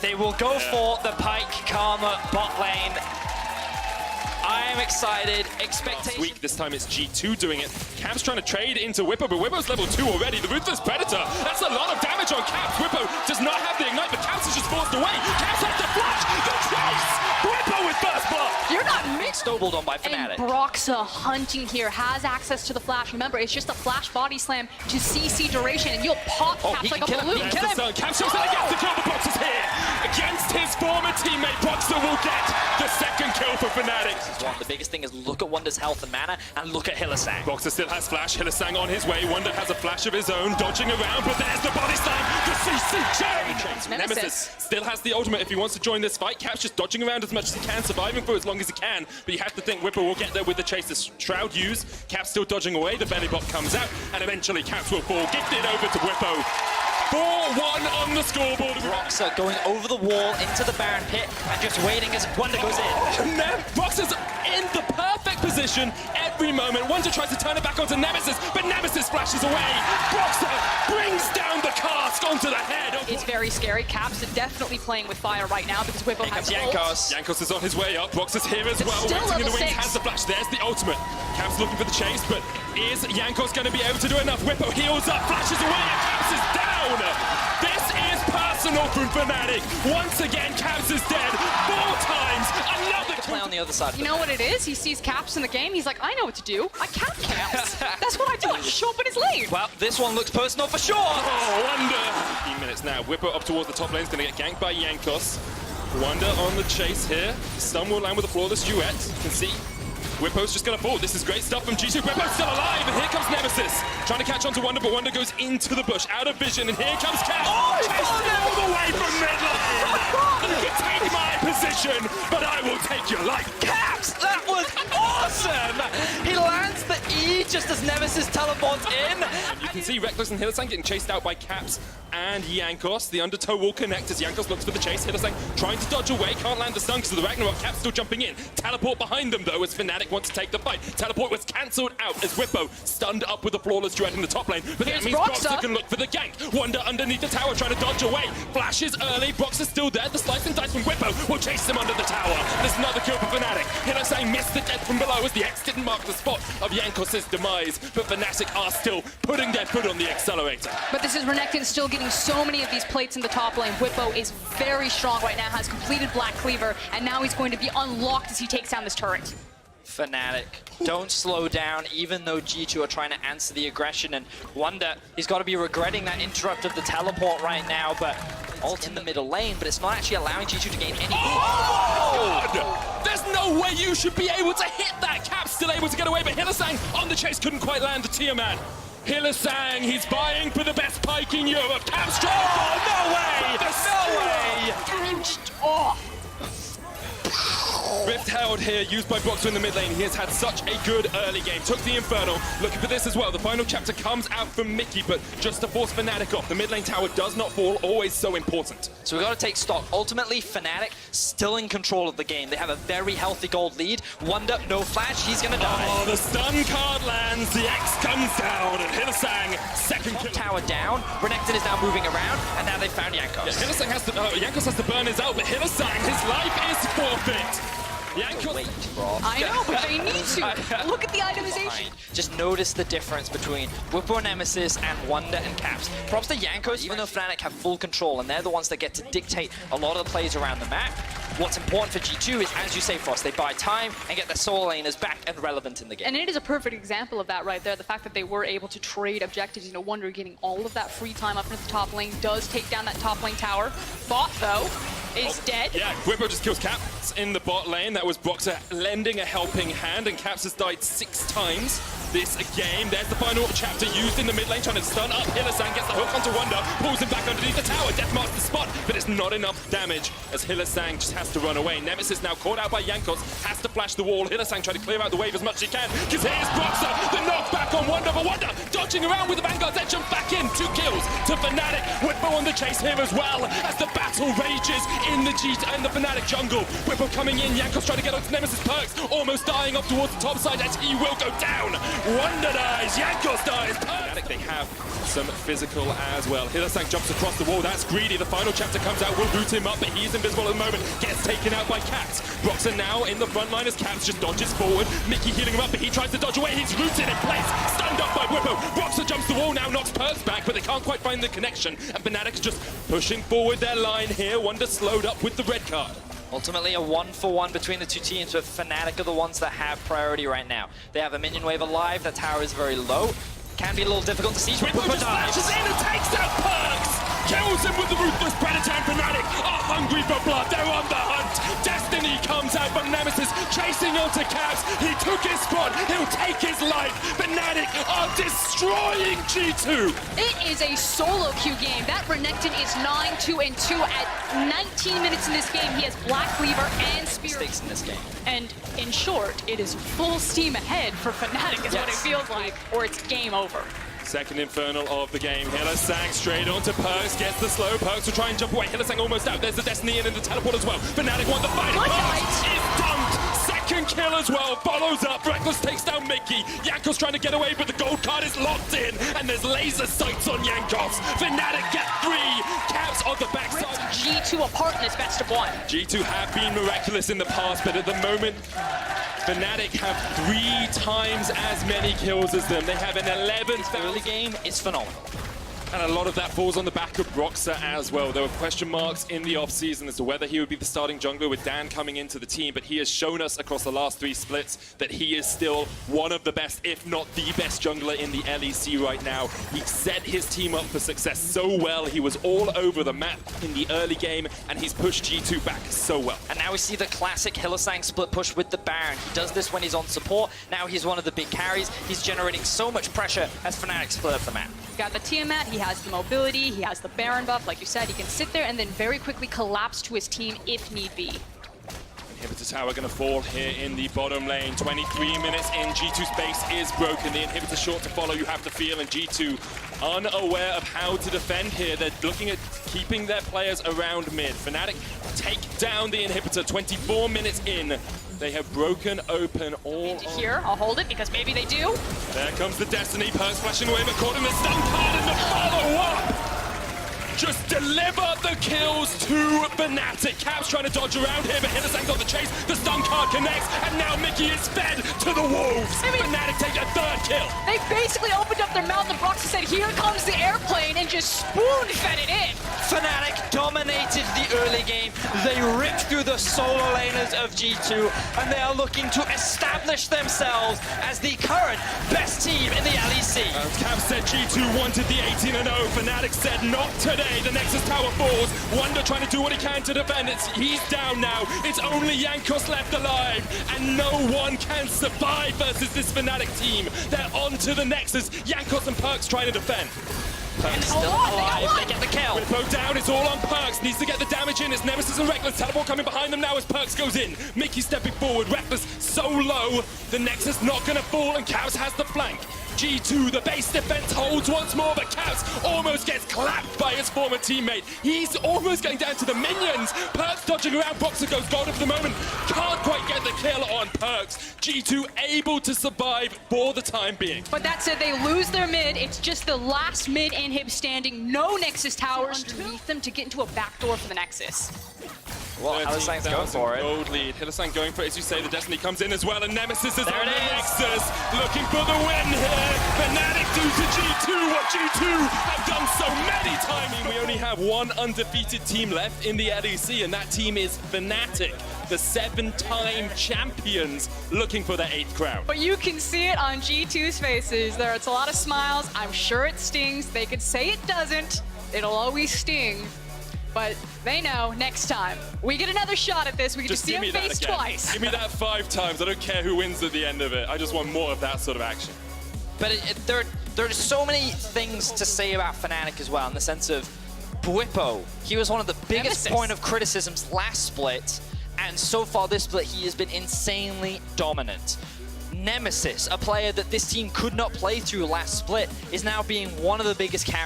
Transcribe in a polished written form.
They will go for the Pike Karma bot lane. I am excited. Last week, this time it's G2 doing it. Cap's trying to trade into Whippo, but Whippo's level 2 already. The Ruthless Predator, that's a lot of damage on Caps. Whippo does not have the Ignite, but Caps is just forced away. Caps has to flash, the trace! Whippo with first blood! You're not mixed. Snowballed on by Fnatic. And Broxa hunting here has access to the flash. Remember, it's just a flash body slam to CC duration, and you'll pop Caps like a balloon. Caps shows that against the kill, but Broxa's here. Against his former teammate, Broxa will get the second kill for Fnatic. The biggest thing is look at Wonder's health and mana, and look at Hylissang. Broxa still has flash, Hylissang on his way. Wonder has a flash of his own, dodging around, but there's the body slam, the CC chain! Nemesis still has the ultimate if he wants to join this fight. Cap's just dodging around as much as he can, surviving for as long as he can, but you have to think Whippo will get there with the chase. The Shroud use, Cap's still dodging away, the belly bot comes out, and eventually Caps will fall, gifted over to Whippo. 4-1 on the scoreboard. Broxa going over the wall into the Baron pit and just waiting as Wonder goes in. Broxa's in the perfect position every moment. Wonder tries to turn it back onto Nemesis, but Nemesis flashes away. Broxa brings down the cask onto the head. It's very scary. Caps are definitely playing with fire right now because Whippo has Jankos. Jankos is on his way up. Broxa's here as well. Still Waiting in the level wings, 6. has the flash. There's the ultimate. Caps looking for the chase, but is Jankos going to be able to do enough? Whippo heals up, flashes away, and Caps is down. This is personal from Fnatic. Once again, Caps is dead. 4 times. Another Play on the other side. You know what it is? He sees Caps in the game. He's like, I know what to do. I count Caps. That's what I do. I just show up in his lane. Well, this one looks personal for sure. Oh, Wonder. 15 minutes now. Whippo up towards the top lane. Is going to get ganked by Jankos. Wonder on the chase here. Stun will land with a flawless duet. You can see Whippo's just going to fall. This is great stuff from G2. Whippo's still alive, and here comes Nemesis. Trying to catch on to Wonder, but Wonder goes into the bush, out of vision, and here comes Cap. Oh, all the way from mid lane. You can take my position, but I will take your life. Caps, that was awesome. He lands the E just as Nemesis teleports in. You can see Rekkles and Hylissang getting chased out by Caps and Jankos. The undertow will connect as Jankos looks for the chase. Hylissang trying to dodge away, can't land the stun because of the Ragnarok. Caps still jumping in. Teleport behind them though as Fnatic wants to take the fight. Teleport was cancelled out as Whippo stunned up with the flawless duet in the top lane. But that means Broxa can look for the gank. Wonder underneath the tower trying to dodge away. Flashes early. Broxa's still there. The slice and dice from Whippo will chase him under the tower. There's another kill for Fnatic. Hylissang missed the death from below as the X didn't mark the spot of Jankos' demise. But Fnatic are still putting their foot on the accelerator. But this is Renekton still getting so many of these plates in the top lane. Whippo is very strong right now, has completed Black Cleaver, and now he's going to be unlocked as he takes down this turret. Fnatic don't slow down, even though G2 are trying to answer the aggression, and Wonder, he's got to be regretting that interrupt of the teleport right now, but ult in the middle lane, but it's not actually allowing G2 to gain any. Oh God! There's no way you should be able to hit that. Cap's still able to get away, but Hylissang on the chase couldn't quite land the Tiamat. Hylissang, he's vying for the best pike in Europe. Cap's trying to fall. No way! No way! Oh. Rift held here, used by Broxa in the mid lane. He has had such a good early game. Took the Infernal, looking for this as well. The final chapter comes out from Mickey, but just to force Fnatic off. The mid lane tower does not fall, always so important. So we've got to take stock. Ultimately, Fnatic still in control of the game. They have a very healthy gold lead. Wonder, no flash, he's gonna die. Oh, the stun card lands, the X comes down, and Hylissang, second kill. Tower down, Renekton is now moving around, and now they found Jankos. Yeah, Hylissang has to, Jankos has to burn his out, but Hylissang, his life is forfeit. Wait, bro. I know, but they need to. Look at the itemization. Just notice the difference between Whippo Nemesis and Wonder and Caps. Props to Jankos, even though Fnatic have full control, and they're the ones that get to dictate a lot of the plays around the map. What's important for G2 is, as you say, Frost, they buy time and get their solo laners back and relevant in the game. And it is a perfect example of that right there. The fact that they were able to trade objectives. You know, Wonder getting all of that free time up into the top lane does take down that top lane tower. Bot, though, is dead. Yeah, Whippo just kills Caps in the bot lane. That was Broxa lending a helping hand, and Caps has died 6 times this game. There's the final chapter used in the mid lane, trying to stun up. Hylissang gets the hook onto Wonder, pulls him back underneath the tower. Death marks the spot, but it's not enough damage as Hylissang just has to run away. Nemesis now caught out by Jankos, has to flash the wall. Hylissang trying to clear out the wave as much as he can, because here's Broxa, the knockback on Wonder, but Wonder dodging around with the Vanguard's edge and back in. 2 kills to Fnatic. Whippo on the chase here as well as the battle rages in the Fnatic jungle. Whippo coming in, Jankos trying to get onto Nemesis perks, almost dying up towards the top side as he will go down. Wonder dies, Jankos dies, Fnatic, they have some physical as well. Hylissang jumps across the wall, that's greedy. The final chapter comes out, will boot him up, but he's invisible at the moment. Gets taken out by Caps. Broxer now in the front line as Caps just dodges forward. Mickey healing him up, but he tries to dodge away. He's rooted in place, stunned up by Whippo. Broxer jumps the wall now, knocks Perks back, but they can't quite find the connection. And Fnatic's just pushing forward their line here. Wonder slowed up with the red card. Ultimately, a 1-for-1 between the two teams, with Fnatic are the ones that have priority right now. They have a minion wave alive, that tower is very low. Can be a little difficult to see. Whippo just flashes in and takes out Perks! Kills him with the Ruthless Predator, and Fnatic are hungry for blood. They're on the hunt. Destiny comes out from Nemesis, chasing onto Caps. He took his squad. He'll take his life. Fnatic are destroying G2. It is a solo queue game. That Renekton is 9-2-2 at 19 minutes in this game. He has Black Cleaver and Spear. Mistakes in this game. And in short, it is full steam ahead for Fnatic is what it feels like, or it's game over. Second Infernal of the game. Hylissang straight onto Perks, gets the slow. Perks will try and jump away. Hylissang almost out. There's the Destiny in and the teleport as well. Fnatic want the fight. Perks is dunked. Second kill as well. Follows up. Rekkles takes down Mickey. Jankos trying to get away, but the gold card is locked in. And there's laser sights on Jankos. Fnatic get 3. Caps on the backside. G2 apart in this best of 1. G2 have been miraculous in the past, but at the moment, Fnatic have 3 times as many kills as them. They have an 11th Early game is phenomenal. And a lot of that falls on the back of Broxer as well. There were question marks in the offseason as to whether he would be the starting jungler with Dan coming into the team, but he has shown us across the last 3 splits that he is still one of the best, if not the best jungler in the LEC right now. He set his team up for success so well. He was all over the map in the early game, and he's pushed G2 back so well. And now we see the classic Hylissang split push with the Baron. He does this when he's on support. Now he's one of the big carries. He's generating so much pressure as Fnatic split up the map. He's got the Tiamat, he has the mobility, he has the Baron buff. Like you said, he can sit there and then very quickly collapse to his team if need be. Inhibitor tower going to fall here in the bottom lane. 23 minutes in, G2's base is broken. The inhibitor short to follow, you have to feel, and G2 unaware of how to defend here. They're looking at keeping their players around mid. Fnatic take down the inhibitor 24 minutes in. They have broken open all Here, I'll hold it because maybe they do. There comes the Destiny. Perks flashing away, but caught in the stun card and the follow-up. Just deliver the kills to Fnatic. Caps trying to dodge around here, but Hylissang's on the chase. The stun card connects, and now Mickey is fed to the wolves. Fnatic take a 3rd kill. They basically opened up their mouth and Broxer said, here comes the airplane, and just spoon-fed it in. Fnatic dominated the early game. They ripped through the solo laners of G2, and they are looking to establish themselves as the current best team in the LEC. Caps said G2 wanted the 18-0. Fnatic said not today. The Nexus tower falls. Wonder trying to do what he can to defend. He's down now. It's only Jankos left alive, and no one can survive versus this Fnatic team. They're on to the Nexus. Jankos and Perks trying to defend. Perks still alive. They get the kill. Whippo down, it's all on Perks. Needs to get the damage in. It's Nemesis and Rekkles. Teleport coming behind them now as Perks goes in. Mickey stepping forward. Rekkles so low. The Nexus not going to fall, and Caps has the flank. G2, the base defense holds once more, but Caps almost gets clapped by his former teammate. He's almost going down to the minions. Perks dodging around. Broxer goes gold for the moment. Can't quite get the kill on Perks. G2 able to survive for the time being. But that said, they lose their mid. It's just the last mid inhib standing. No Nexus towers underneath them to get into a backdoor for the Nexus. Well, Hylissang's going for it. Gold lead. Hylissang going for it, as you say. The Destiny comes in as well, and Nemesis is on the Nexus, looking for the win here. Fnatic do to G2 what G2 have done so many times. We only have one undefeated team left in the LEC, and that team is Fnatic, the 7-time champions, looking for their 8th crown. But you can see it on G2's faces. There's a lot of smiles. I'm sure it stings. They could say it doesn't. It'll always sting. But they know next time we get another shot at this. We can just see him face twice. Give me that 5 times. I don't care who wins at the end of it. I just want more of that sort of action. But there are so many things to say about Fnatic as well, in the sense of Whippo. He was one of the biggest point of criticisms last split, and so far this split he has been insanely dominant. Nemesis, a player that this team could not play through last split, is now being one of the biggest carries.